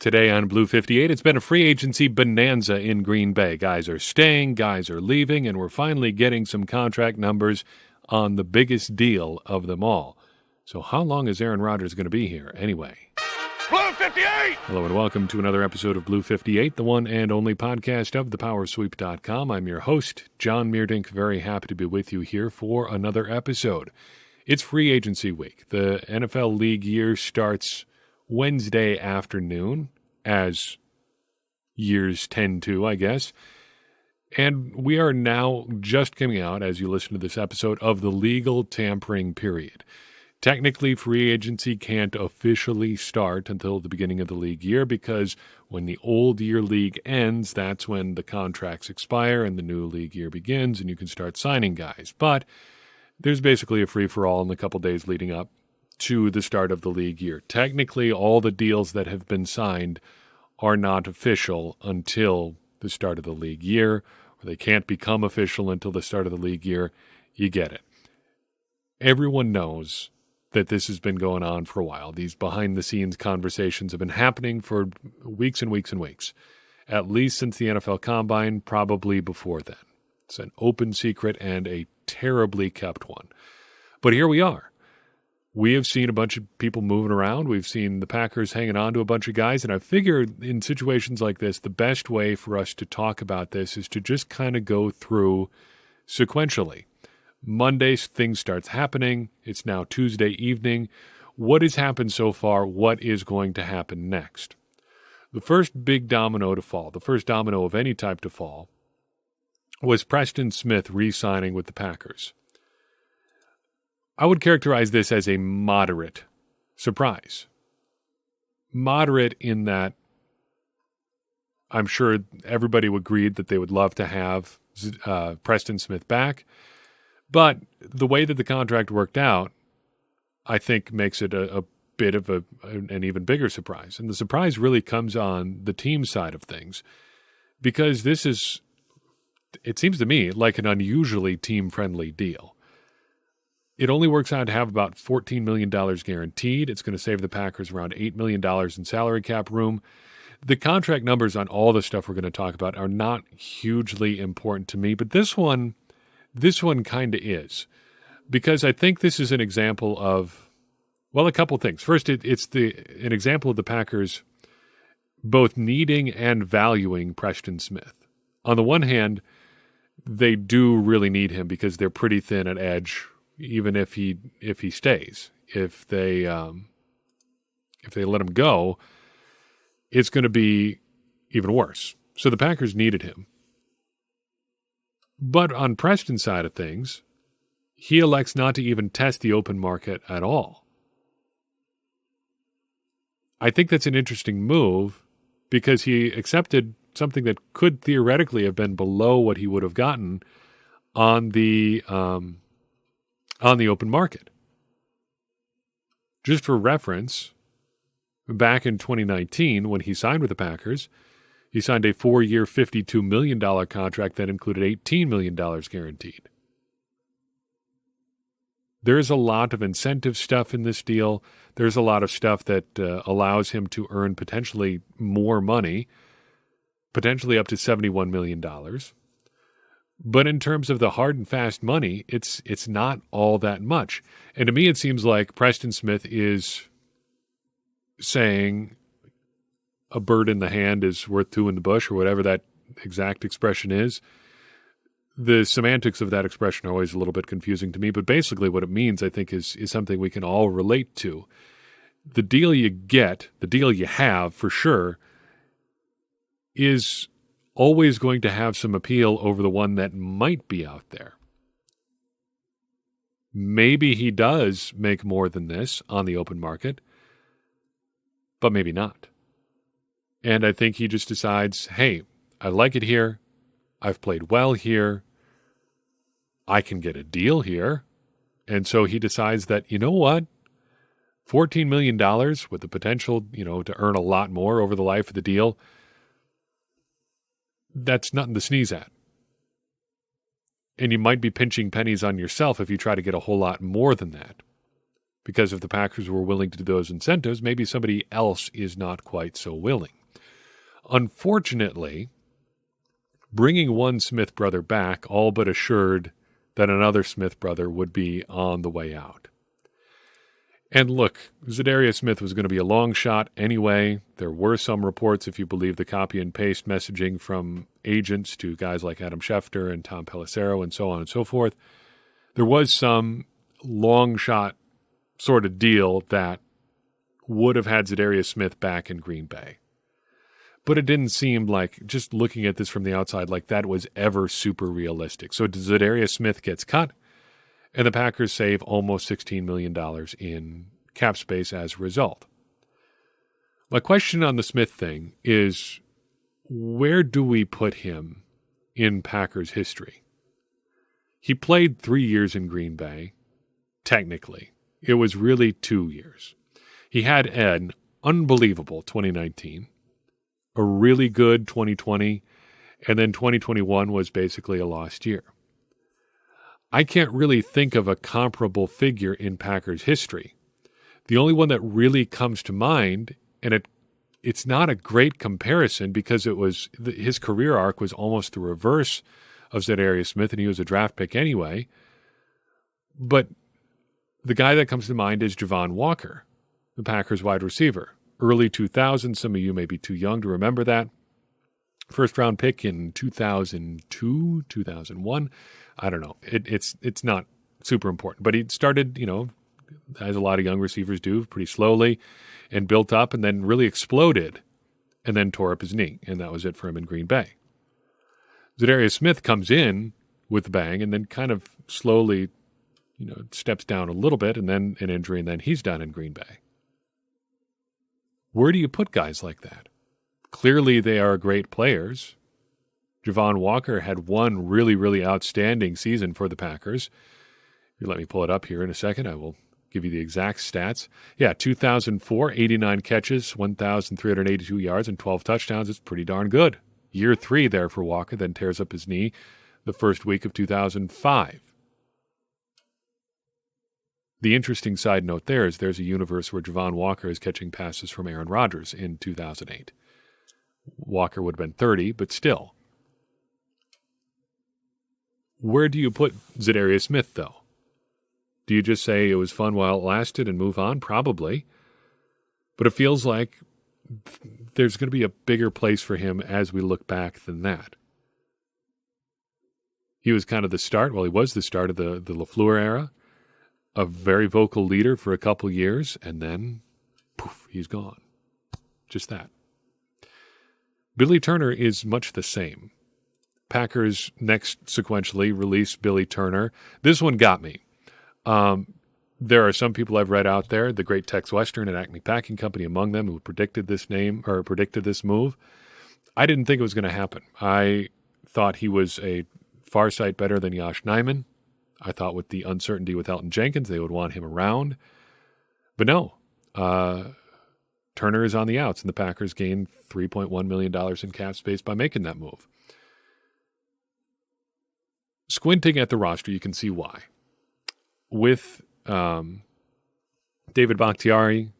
Today on Blue 58, it's been a free agency bonanza in Green Bay. Guys are staying, guys are leaving, and we're finally getting some contract numbers on the biggest deal of them all. So how long is Aaron Rodgers going to be here anyway? Blue 58! Hello and welcome to another episode of Blue 58, the one and only podcast of thepowersweep.com. I'm your host, John Meerdink. Very happy to be with you here for another episode. It's free agency week. The NFL league year starts Wednesday afternoon, as years tend to, I guess. And we are now just coming out, as you listen to this episode, of the legal tampering period. Technically, free agency can't officially start until the beginning of the league year because when the old year league ends, that's when the contracts expire and the new league year begins and you can start signing guys. But there's basically a free-for-all in the couple days leading up to the start of the league year. Technically, all the deals that have been signed are not official until the start of the league year, or they can't become official until the start of the league year. You get it. Everyone knows that this has been going on for a while. These behind-the-scenes conversations have been happening for weeks and weeks and weeks, at least since the NFL Combine, probably before then. It's an open secret and a terribly kept one. But here we are. We have seen a bunch of people moving around. We've seen the Packers hanging on to a bunch of guys. And I figure in situations like this, the best way for us to talk about this is to just kind of go through sequentially. Monday, things starts happening. It's now Tuesday evening. What has happened so far? What is going to happen next? The first big domino to fall, the first domino of any type to fall, was Preston Smith re-signing with the Packers. I would characterize this as a moderate surprise. Moderate in that I'm sure everybody agreed that they would love to have Preston Smith back, but the way that the contract worked out, I think makes it a bit of an even bigger surprise. And the surprise really comes on the team side of things, because this is, it seems to me, like an unusually team-friendly deal. It only works out to have about $14 million guaranteed. It's going to save the Packers around $8 million in salary cap room. The contract numbers on all the stuff we're going to talk about are not hugely important to me, but this one kind of is, because I think this is an example of, well, a couple things. First, it's an example of the Packers both needing and valuing Preston Smith. On the one hand, they do really need him because they're pretty thin at edge. Even if he stays, if they let him go, it's going to be even worse. So the Packers needed him. But on Preston's side of things, he elects not to even test the open market at all. I think that's an interesting move because he accepted something that could theoretically have been below what he would have gotten on the open market. Just for reference, back in 2019, when he signed with the Packers, he signed a 4-year, $52 million contract that included $18 million guaranteed. There's a lot of incentive stuff in this deal. There's a lot of stuff that allows him to earn potentially more money, potentially up to $71 million. But in terms of the hard and fast money, it's not all that much. And to me, it seems like Preston Smith is saying a bird in the hand is worth two in the bush, or whatever that exact expression is. The semantics of that expression are always a little bit confusing to me, but basically what it means, I think, is something we can all relate to. The deal you get, the deal you have for sure, is always going to have some appeal over the one that might be out there. Maybe he does make more than this on the open market, but maybe not. And I think he just decides, hey, I like it here. I've played well here. I can get a deal here. And so he decides that, you know what? $14 million with the potential, to earn a lot more over the life of the deal, that's nothing to sneeze at. And you might be pinching pennies on yourself if you try to get a whole lot more than that. because if the Packers were willing to do those incentives, maybe somebody else is not quite so willing. Unfortunately, bringing one Smith brother back all but assured that another Smith brother would be on the way out. And look, Zadarius Smith was going to be a long shot anyway. There were some reports, if you believe the copy and paste messaging from agents to guys like Adam Schefter and Tom Pelissero and so on and so forth. There was some long shot sort of deal that would have had Zadarius Smith back in Green Bay. But it didn't seem like, just looking at this from the outside, like that was ever super realistic. So Zadarius Smith gets cut, and the Packers save almost $16 million in cap space as a result. My question on the Smith thing is, where do we put him in Packers history? He played 3 years in Green Bay, technically. It was really 2 years. He had an unbelievable 2019, a really good 2020, and then 2021 was basically a lost year. I can't really think of a comparable figure in Packers history. The only one that really comes to mind, and it's not a great comparison because his career arc was almost the reverse of Zadarius Smith, and he was a draft pick anyway. But the guy that comes to mind is Javon Walker, the Packers wide receiver. Early 2000s, some of you may be too young to remember that. First round pick in 2002, 2001. I don't know. It's not super important. But he started, as a lot of young receivers do, pretty slowly and built up and then really exploded and then tore up his knee. And that was it for him in Green Bay. Zadarius Smith comes in with a bang and then kind of slowly, steps down a little bit and then an injury and then he's done in Green Bay. Where do you put guys like that? Clearly they are great players. Javon Walker had one really, really outstanding season for the Packers. If you let me pull it up here in a second, I will give you the exact stats. Yeah, 2004, 89 catches, 1,382 yards, and 12 touchdowns. It's pretty darn good. Year 3 there for Walker, then tears up his knee the first week of 2005. The interesting side note there is there's a universe where Javon Walker is catching passes from Aaron Rodgers in 2008. Walker would have been 30, but still. Where do you put Zadarius Smith, though? Do you just say it was fun while it lasted and move on? Probably. But it feels like there's going to be a bigger place for him as we look back than that. He was kind of the start, he was the start of the LaFleur era, a very vocal leader for a couple years, and then, poof, he's gone. Just that. Billy Turner is much the same. Packers next sequentially release Billy Turner. This one got me. There are some people I've read out there, the great Tex Western and Acme Packing Company among them, who predicted this move. I didn't think it was going to happen. I thought he was a far sight better than Yosh Nijman. I thought with the uncertainty with Elton Jenkins, they would want him around. But no. Turner is on the outs, and the Packers gained $3.1 million in cap space by making that move. Squinting at the roster, you can see why. With David Bakhtiari,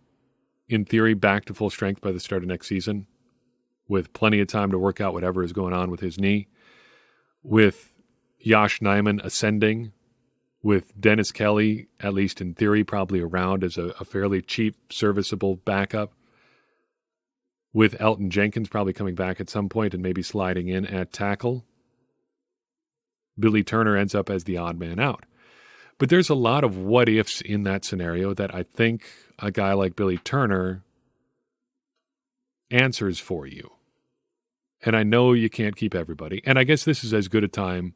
in theory, back to full strength by the start of next season, with plenty of time to work out whatever is going on with his knee, with Yosh Nijman ascending, with Dennis Kelly, at least in theory, probably around as a fairly cheap, serviceable backup, with Elton Jenkins probably coming back at some point and maybe sliding in at tackle, Billy Turner ends up as the odd man out. But there's a lot of what-ifs in that scenario that I think a guy like Billy Turner answers for you. And I know you can't keep everybody. And I guess this is as good a time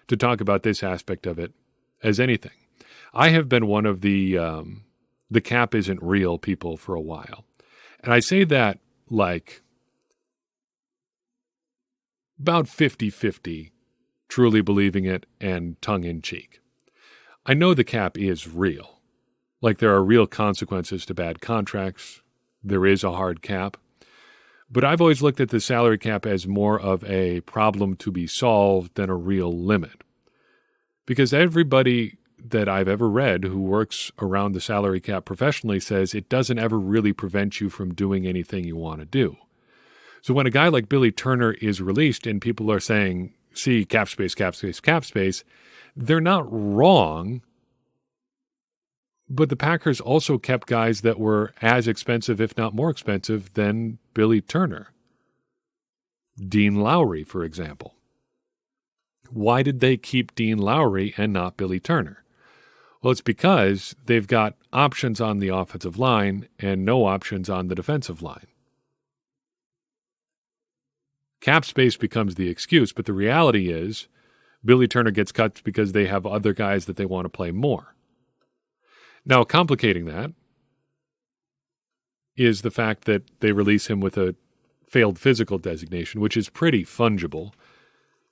to talk about this aspect of it as anything. I have been one of the cap isn't real people for a while. And I say that like about 50-50, truly believing it and tongue-in-cheek. I know the cap is real. Like there are real consequences to bad contracts. There is a hard cap. But I've always looked at the salary cap as more of a problem to be solved than a real limit. Because everybody that I've ever read who works around the salary cap professionally says it doesn't ever really prevent you from doing anything you want to do. So when a guy like Billy Turner is released and people are saying, see, cap space, cap space, cap space, they're not wrong. But the Packers also kept guys that were as expensive, if not more expensive, than Billy Turner. Dean Lowry, for example. Why did they keep Dean Lowry and not Billy Turner? Well, it's because they've got options on the offensive line and no options on the defensive line. Cap space becomes the excuse, but the reality is Billy Turner gets cut because they have other guys that they want to play more. Now, complicating that is the fact that they release him with a failed physical designation, which is pretty fungible.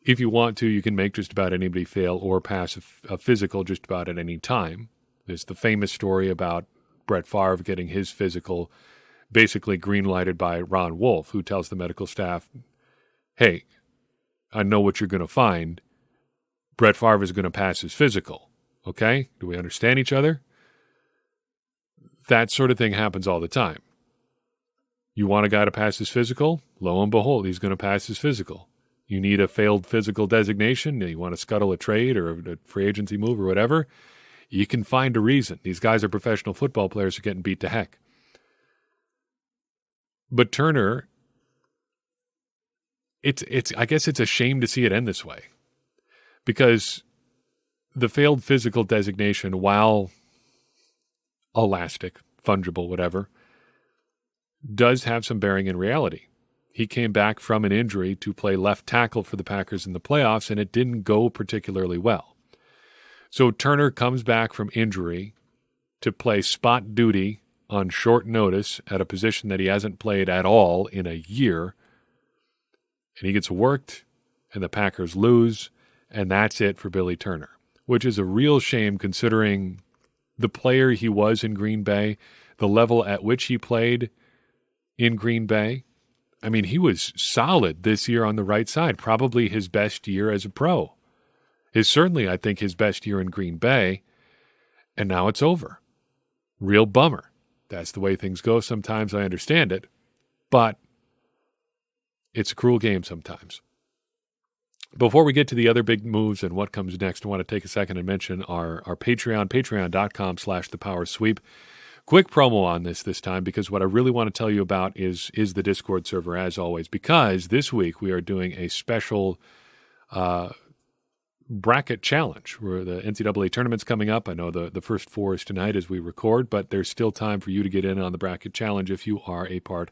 If you want to, you can make just about anybody fail or pass a physical just about at any time. There's the famous story about Brett Favre getting his physical basically green-lighted by Ron Wolf, who tells the medical staff, hey, I know what you're going to find. Brett Favre is going to pass his physical. Okay? Do we understand each other? That sort of thing happens all the time. You want a guy to pass his physical? Lo and behold, he's going to pass his physical. You need a failed physical designation, you want to scuttle a trade or a free agency move or whatever, you can find a reason. These guys are professional football players who are getting beat to heck. But Turner, I guess it's a shame to see it end this way. Because the failed physical designation, while elastic, fungible, whatever, does have some bearing in reality. He came back from an injury to play left tackle for the Packers in the playoffs, and it didn't go particularly well. So Turner comes back from injury to play spot duty on short notice at a position that he hasn't played at all in a year, and he gets worked, and the Packers lose, and that's it for Billy Turner, which is a real shame considering the player he was in Green Bay, the level at which he played in Green Bay. I mean, he was solid this year on the right side, probably his best year as a pro. Certainly, I think, his best year in Green Bay, and now it's over. Real bummer. That's the way things go sometimes, I understand it, but it's a cruel game sometimes. Before we get to the other big moves and what comes next, I want to take a second and mention our Patreon, patreon.com/thepowersweep. Quick promo on this time, because what I really want to tell you about is the Discord server, as always, because this week we are doing a special bracket challenge where the NCAA tournament's coming up. I know the first four is tonight as we record, but there's still time for you to get in on the bracket challenge if you are a part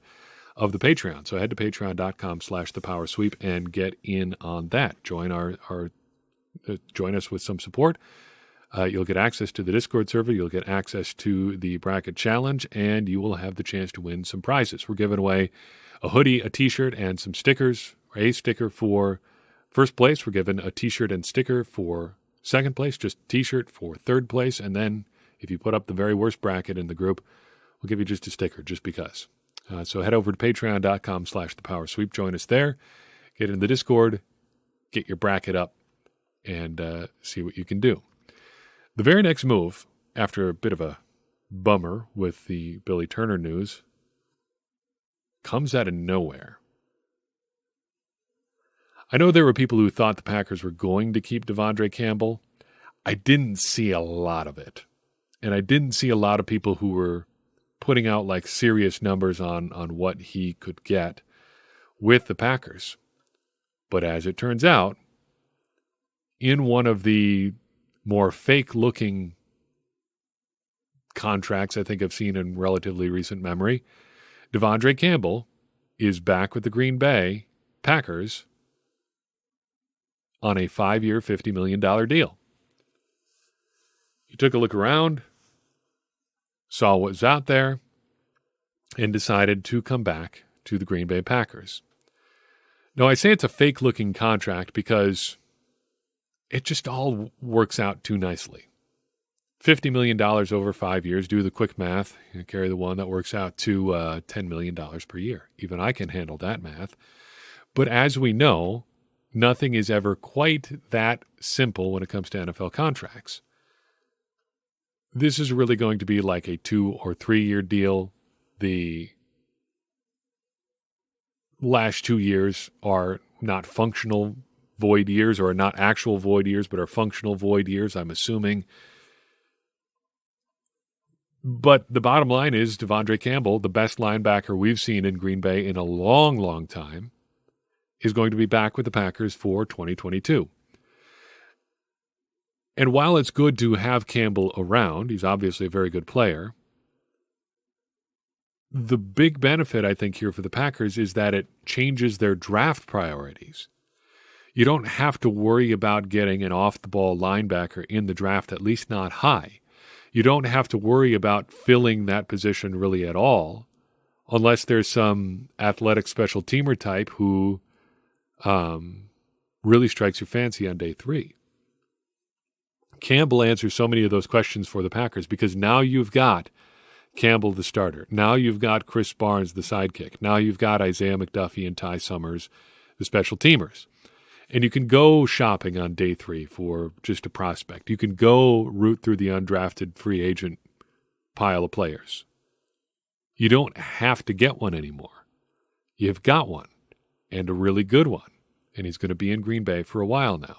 of the Patreon. So head to patreon.com/thepowersweep and get in on that. Join join us with some support. You'll get access to the Discord server, you'll get access to the bracket challenge, and you will have the chance to win some prizes. We're giving away a hoodie, a t-shirt, and some stickers. A sticker for first place. We're giving a t-shirt and sticker for second place, just t-shirt for third place. And then if you put up the very worst bracket in the group, we'll give you just a sticker just because. So head over to patreon.com/thepowersweep. Join us there. Get in the Discord, get your bracket up, and see what you can do. The very next move, after a bit of a bummer with the Billy Turner news, comes out of nowhere. I know there were people who thought the Packers were going to keep Devondre Campbell. I didn't see a lot of it. And I didn't see a lot of people who were putting out like serious numbers on what he could get with the Packers. But as it turns out, in one of the more fake-looking contracts I think I've seen in relatively recent memory, Devondre Campbell is back with the Green Bay Packers on a 5-year, $50 million deal. He took a look around, saw what was out there, and decided to come back to the Green Bay Packers. Now, I say it's a fake-looking contract because it just all works out too nicely. $50 million over 5 years. Do the quick math. You carry the one that works out to $10 million per year. Even I can handle that math. But as we know, nothing is ever quite that simple when it comes to NFL contracts. this is really going to be like a 2 or 3 year deal. The last 2 years are not functional void years, or not actual void years, but are functional void years, I'm assuming. But the bottom line is Devondre Campbell, the best linebacker we've seen in Green Bay in a long, long time, is going to be back with the Packers for 2022. And while it's good to have Campbell around, he's obviously a very good player, the big benefit, I think, here for the Packers is that it changes their draft priorities. You don't have to worry about getting an off-the-ball linebacker in the draft, at least not high. You don't have to worry about filling that position really at all, unless there's some athletic special teamer type who really strikes your fancy on day 3. Campbell answers so many of those questions for the Packers because now you've got Campbell the starter. Now you've got Chris Barnes the sidekick. Now you've got Isaiah McDuffie and Ty Summers the special teamers. And you can go shopping on day 3 for just a prospect. You can go root through the undrafted free agent pile of players. You don't have to get one anymore. You've got one, and a really good one. And he's going to be in Green Bay for a while now.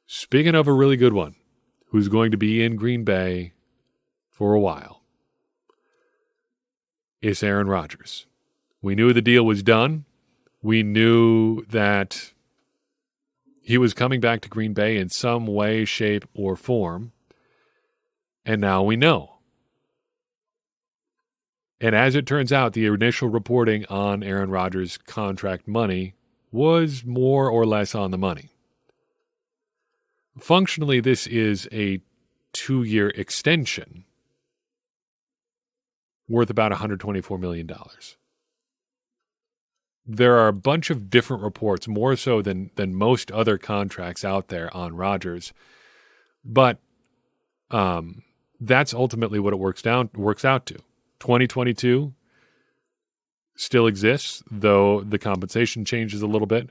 Speaking of a really good one, who's going to be in Green Bay for a while, it's Aaron Rodgers. We knew the deal was done. We knew that he was coming back to Green Bay in some way, shape, or form. And now we know. And as it turns out, the initial reporting on Aaron Rodgers' contract money was more or less on the money. Functionally, this is a 2-year extension worth about $124 million. There are a bunch of different reports, more so than most other contracts out there on Rodgers. But that's ultimately what it works out to. 2022 still exists, though the compensation changes a little bit.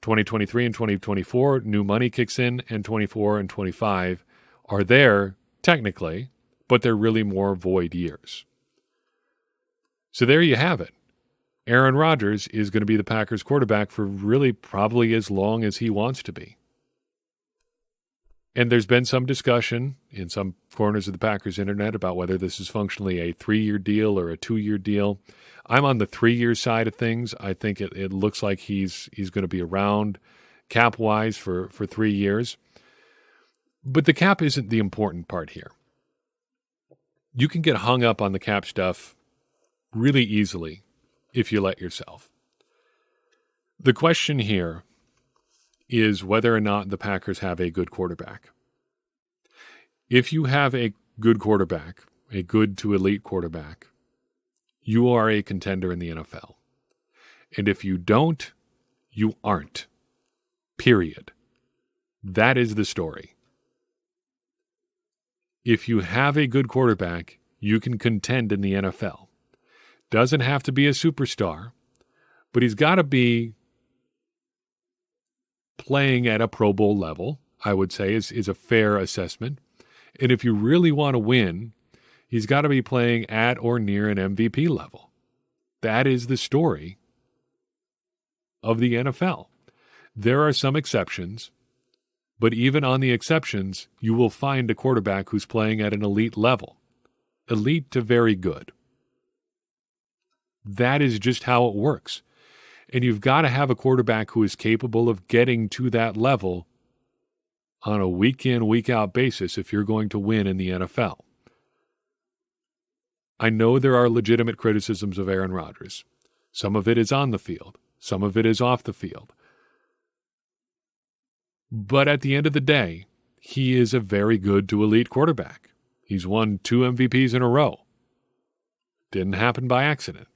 2023 and 2024, new money kicks in, and 24 and 25 are there technically, but they're really more void years. So there you have it. Aaron Rodgers is going to be the Packers quarterback for really probably as long as he wants to be. And there's been some discussion in some corners of the Packers internet about whether this is functionally a 3-year deal or a 2-year deal. I'm on the 3-year side of things. I think it looks like he's going to be around cap-wise for 3 years. But the cap isn't the important part here. You can get hung up on the cap stuff really easily if you let yourself. The question here is whether or not the Packers have a good quarterback. If you have a good quarterback, a good to elite quarterback, you are a contender in the NFL. And if you don't, you aren't. Period. That is the story. If you have a good quarterback, you can contend in the NFL. Doesn't have to be a superstar, but he's got to be playing at a Pro Bowl level, I would say, is a fair assessment. And if you really want to win, he's got to be playing at or near an MVP level. That is the story of the NFL. There are some exceptions, but even on the exceptions, you will find a quarterback who's playing at an elite level. Elite to very good. That is just how it works. And you've got to have a quarterback who is capable of getting to that level on a week-in, week-out basis if you're going to win in the NFL. I know there are legitimate criticisms of Aaron Rodgers. Some of it is on the field. Some of it is off the field. But at the end of the day, he is a very good to elite quarterback. He's won 2 MVPs in a row. Didn't happen by accident.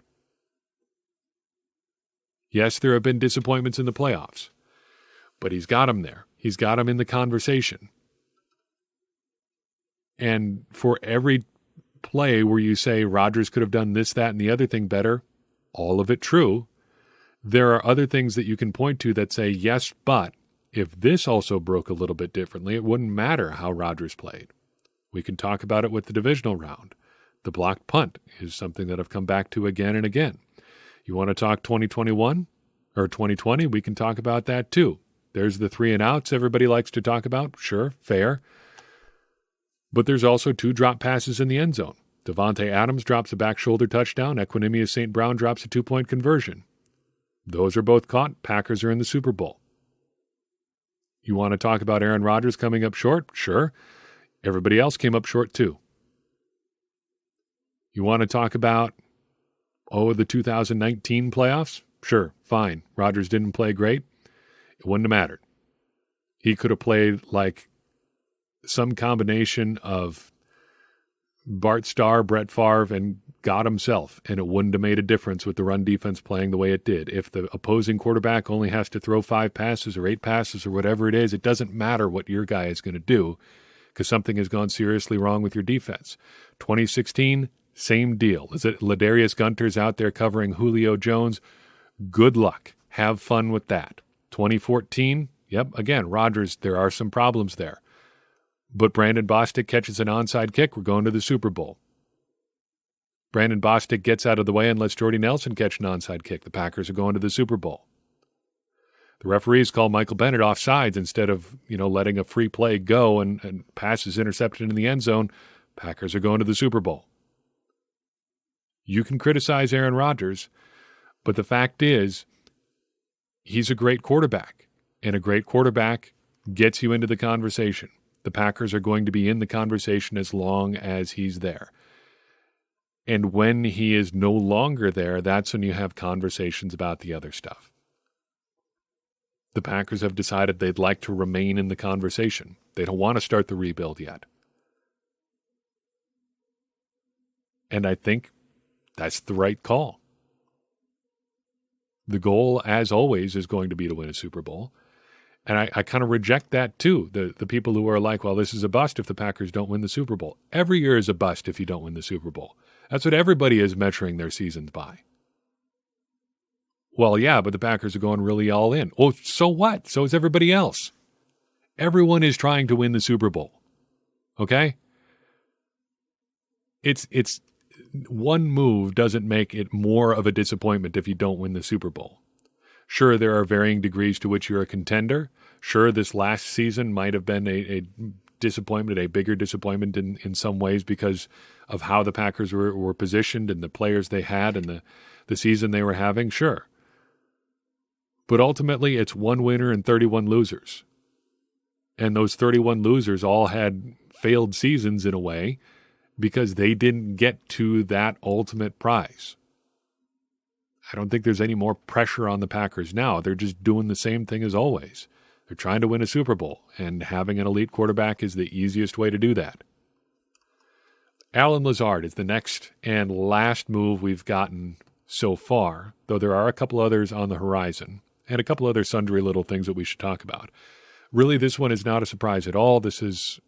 Yes, there have been disappointments in the playoffs, but he's got him there. He's got him in the conversation. And for every play where you say Rodgers could have done this, that, and the other thing better, all of it true, there are other things that you can point to that say, yes, but if this also broke a little bit differently, it wouldn't matter how Rodgers played. We can talk about it with the divisional round. The blocked punt is something that I've come back to again and again. You want to talk 2021 or 2020? We can talk about that too. There's the 3 and outs everybody likes to talk about. Sure, fair. But there's also 2 drop passes in the end zone. Devante Adams drops a back shoulder touchdown. Equanimeous St. Brown drops a 2-point conversion. Those are both caught. Packers are in the Super Bowl. You want to talk about Aaron Rodgers coming up short? Sure. Everybody else came up short too. You want to talk about, the 2019 playoffs? Sure, fine. Rodgers didn't play great. It wouldn't have mattered. He could have played like some combination of Bart Starr, Brett Favre, and God himself, and it wouldn't have made a difference with the run defense playing the way it did. If the opposing quarterback only has to throw 5 passes or 8 passes or whatever it is, it doesn't matter what your guy is going to do because something has gone seriously wrong with your defense. 2016, same deal. Is it Ladarius Gunter's out there covering Julio Jones? Good luck. Have fun with that. 2014, again, Rodgers, there are some problems there. But Brandon Bostic catches an onside kick. We're going to the Super Bowl. Brandon Bostic gets out of the way and lets Jordy Nelson catch an onside kick. The Packers are going to the Super Bowl. The referees call Michael Bennett offsides instead of, letting a free play go and passes intercepted in the end zone. Packers are going to the Super Bowl. You can criticize Aaron Rodgers, but the fact is he's a great quarterback, and a great quarterback gets you into the conversation. The Packers are going to be in the conversation as long as he's there. And when he is no longer there, that's when you have conversations about the other stuff. The Packers have decided they'd like to remain in the conversation. They don't want to start the rebuild yet. And I think that's the right call. The goal, as always, is going to be to win a Super Bowl. And I kind of reject that too. The people who are like, well, this is a bust if the Packers don't win the Super Bowl. Every year is a bust if you don't win the Super Bowl. That's what everybody is measuring their seasons by. Well, yeah, but the Packers are going really all in. Oh, so what? So is everybody else. Everyone is trying to win the Super Bowl. Okay? It's one move doesn't make it more of a disappointment if you don't win the Super Bowl. Sure, there are varying degrees to which you're a contender. Sure, this last season might have been a disappointment, a bigger disappointment in some ways because of how the Packers were positioned and the players they had and the season they were having. Sure. But ultimately, it's 1 winner and 31 losers. And those 31 losers all had failed seasons in a way because they didn't get to that ultimate prize. I don't think there's any more pressure on the Packers now. They're just doing the same thing as always. They're trying to win a Super Bowl, and having an elite quarterback is the easiest way to do that. Allen Lazard is the next and last move we've gotten so far, though there are a couple others on the horizon, and a couple other sundry little things that we should talk about. Really, this one is not a surprise at all. This is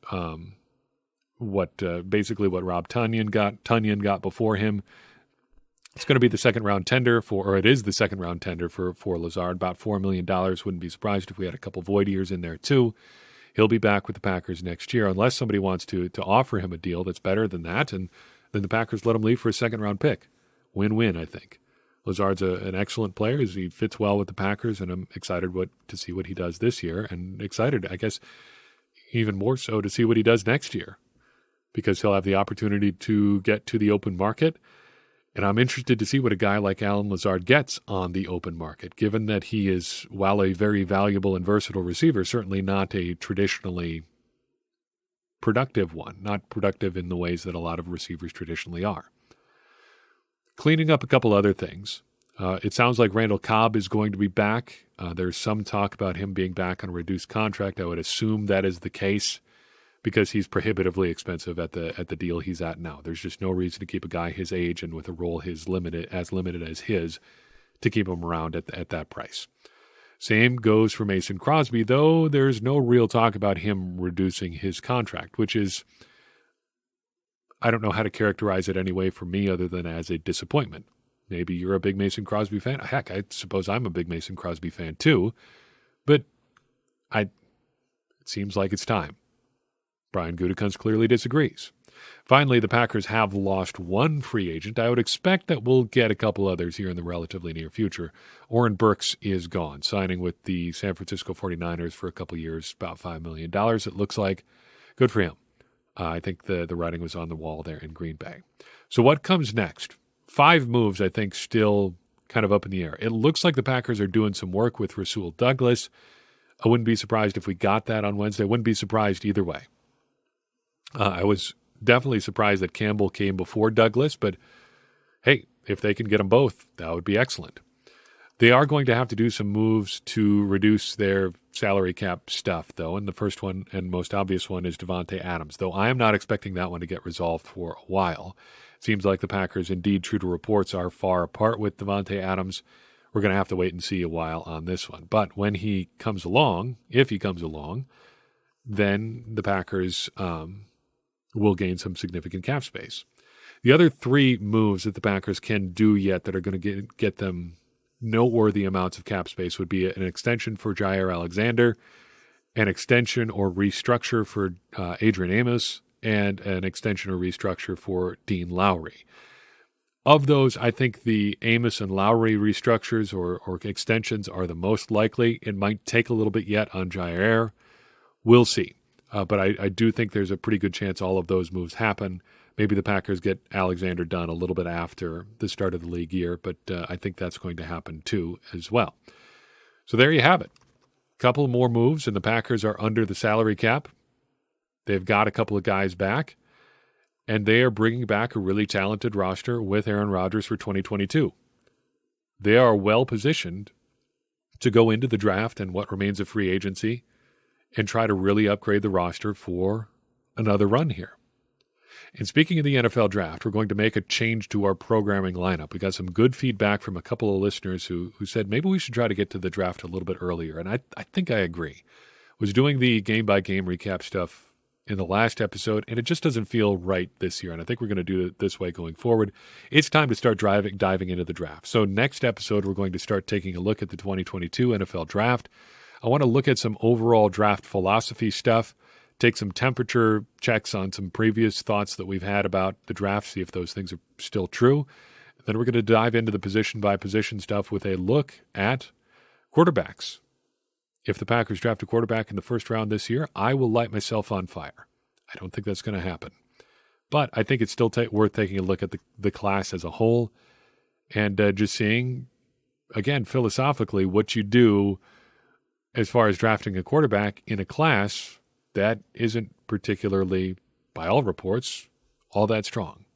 basically what Rob Tonyan got before him. It's going to be the second-round tender it is the second-round tender for Lazard, about $4 million. Wouldn't be surprised if we had a couple void years in there, too. He'll be back with the Packers next year, unless somebody wants to offer him a deal that's better than that, and then the Packers let him leave for a second-round pick. Win-win, I think. Lazard's an excellent player. He fits well with the Packers, and I'm excited to see what he does this year, and excited, I guess, even more so to see what he does next year, because he'll have the opportunity to get to the open market. And I'm interested to see what a guy like Allen Lazard gets on the open market, given that he is, while a very valuable and versatile receiver, certainly not a traditionally productive one, not productive in the ways that a lot of receivers traditionally are. Cleaning up a couple other things. It sounds like Randall Cobb is going to be back. There's some talk about him being back on a reduced contract. I would assume that is the case, because he's prohibitively expensive at the deal he's at now. There's just no reason to keep a guy his age and with a role as limited as his to keep him around at that price. Same goes for Mason Crosby, though there's no real talk about him reducing his contract, which is, I don't know how to characterize it anyway for me other than as a disappointment. Maybe you're a big Mason Crosby fan. Heck, I suppose I'm a big Mason Crosby fan too, but it seems like it's time. Brian Gutekunst clearly disagrees. Finally, the Packers have lost one free agent. I would expect that we'll get a couple others here in the relatively near future. Oren Burks is gone, signing with the San Francisco 49ers for a couple years, about $5 million, it looks like. Good for him. I think the writing was on the wall there in Green Bay. So what comes next? 5 moves, I think, still kind of up in the air. It looks like the Packers are doing some work with Rasul Douglas. I wouldn't be surprised if we got that on Wednesday. I wouldn't be surprised either way. I was definitely surprised that Campbell came before Douglas, but hey, if they can get them both, that would be excellent. They are going to have to do some moves to reduce their salary cap stuff, though, and the first one and most obvious one is Devante Adams, though I am not expecting that one to get resolved for a while. It seems like the Packers, indeed, true to reports, are far apart with Devante Adams. We're going to have to wait and see a while on this one. But when he comes along, if he comes along, then the Packers will gain some significant cap space. The other 3 moves that the Packers can do yet that are going to get them noteworthy amounts of cap space would be an extension for Jair Alexander, an extension or restructure for Adrian Amos, and an extension or restructure for Dean Lowry. Of those, I think the Amos and Lowry restructures or extensions are the most likely. It might take a little bit yet on Jair. We'll see. But I do think there's a pretty good chance all of those moves happen. Maybe the Packers get Alexander done a little bit after the start of the league year, but I think that's going to happen too as well. So there you have it. A couple more moves, and the Packers are under the salary cap. They've got a couple of guys back, and they are bringing back a really talented roster with Aaron Rodgers for 2022. They are well positioned to go into the draft and what remains of free agency and try to really upgrade the roster for another run here. And speaking of the NFL draft, we're going to make a change to our programming lineup. We got some good feedback from a couple of listeners who said maybe we should try to get to the draft a little bit earlier. And I think I agree. Was doing the game-by-game recap stuff in the last episode, and it just doesn't feel right this year. And I think we're going to do it this way going forward. It's time to start diving into the draft. So next episode, we're going to start taking a look at the 2022 NFL draft. I want to look at some overall draft philosophy stuff, take some temperature checks on some previous thoughts that we've had about the draft, see if those things are still true. And then we're going to dive into the position-by-position stuff with a look at quarterbacks. If the Packers draft a quarterback in the first round this year, I will light myself on fire. I don't think that's going to happen. But I think it's still worth taking a look at the class as a whole and just seeing, again, philosophically, what you do as far as drafting a quarterback in a class that isn't particularly, by all reports, all that strong.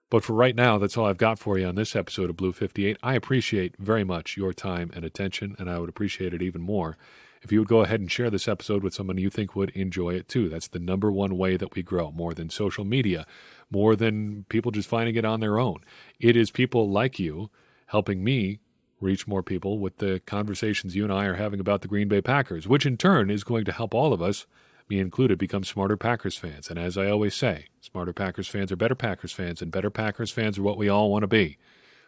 But for right now, that's all I've got for you on this episode of Blue 58. I appreciate very much your time and attention, and I would appreciate it even more if you would go ahead and share this episode with someone you think would enjoy it too. That's the number one way that we grow, more than social media, more than people just finding it on their own. It is people like you helping me reach more people with the conversations you and I are having about the Green Bay Packers, which in turn is going to help all of us, me included, become smarter Packers fans. And as I always say, smarter Packers fans are better Packers fans, and better Packers fans are what we all want to be.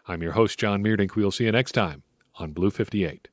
I'm your host, John Meerdink. We'll see you next time on Blue 58.